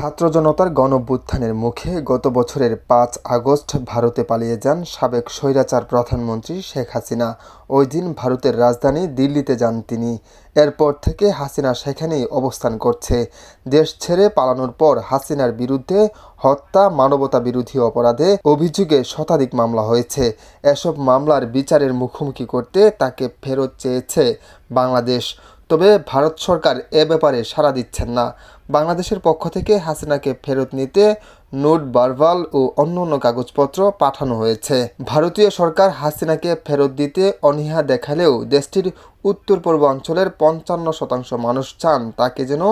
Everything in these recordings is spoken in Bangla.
ছাত্র জনতার গণঅভ্যুত্থানের মুখে গত বছরের ৫ আগস্ট ভারতে পালিয়ে যান সাবেক স্বৈরাচার প্রধানমন্ত্রী শেখ হাসিনা। ওই দিন ভারতের রাজধানী দিল্লিতে যান তিনি। এরপর থেকে হাসিনা সেখানেই অবস্থান করছে। দেশ ছেড়ে পালানোর পর হাসিনার বিরুদ্ধে হত্যা, মানবতাবিরোধী অপরাধে অভিযোগে শতাধিক মামলা হয়েছে। এসব মামলার বিচারের মুখোমুখি করতে তাকে ফেরত চেয়েছে বাংলাদেশ। তবে ভারত সরকার এ ব্যাপারে সাড়া দিচ্ছেন না। বাংলাদেশের পক্ষ থেকে হাসিনাকে ফেরত নিতে নোট, ভার্বাল ও অন্যান্য কাগজপত্র পাঠানো হয়েছে। ভারতীয় সরকার হাসিনাকে ফেরত দিতে অনীহা দেখালেও দেশটির উত্তর পূর্বাঞ্চলের ৫৫% মানুষ চান তাকে যেন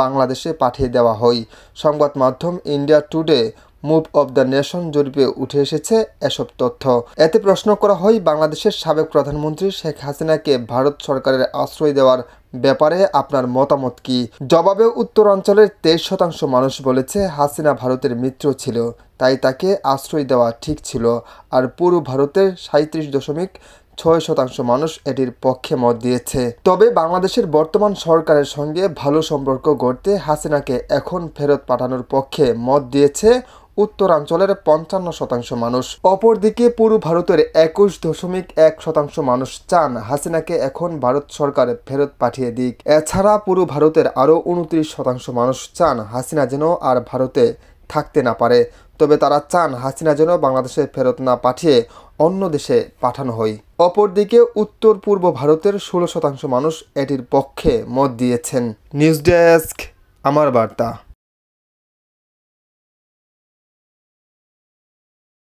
বাংলাদেশে পাঠিয়ে দেওয়া হয়। সংবাদ মাধ্যম India today move of the nation জরিপে উঠে এসেছে এসব তথ্য। এতে প্রশ্ন করা হয়, বাংলাদেশের সাবেক প্রধানমন্ত্রী শেখ হাসিনাকে ভারত সরকারের আশ্রয় দেওয়ার ব্যাপারে আপনার মতামত কি? জবাবে উত্তরাঞ্চলের ২৩% মানুষ বলেছে হাসিনা ভারতের মিত্র ছিল, তাই তাকে আশ্রয় দেওয়া ঠিক ছিল। আর পুরো ভারতের ৩৭.৬% মানুষ এটির পক্ষে মত দিয়েছে। তবে বাংলাদেশের বর্তমান সরকারের সঙ্গে ভালো সম্পর্ক গড়তে হাসিনাকে এখন ফেরত পাঠানোর পক্ষে মত দিয়েছে উত্তরাঞ্চলের ৫৫% মানুষ। অপরদিকে পুরো ভারতের ২১.১% মানুষ চান হাসিনাকে এখন ভারত সরকার ফেরত পাঠিয়ে দিক। এছাড়া পুরো ভারতের আরও ২৯% মানুষ চান হাসিনা যেন আর ভারতে থাকতে না পারে। তবে তারা চান হাসিনা যেন বাংলাদেশে ফেরত না পাঠিয়ে অন্য দেশে পাঠানো হয়। অপরদিকে উত্তর পূর্ব ভারতের ১৬% মানুষ এটির পক্ষে মত দিয়েছেন। নিউজ ডেস্ক, আমার বার্তা।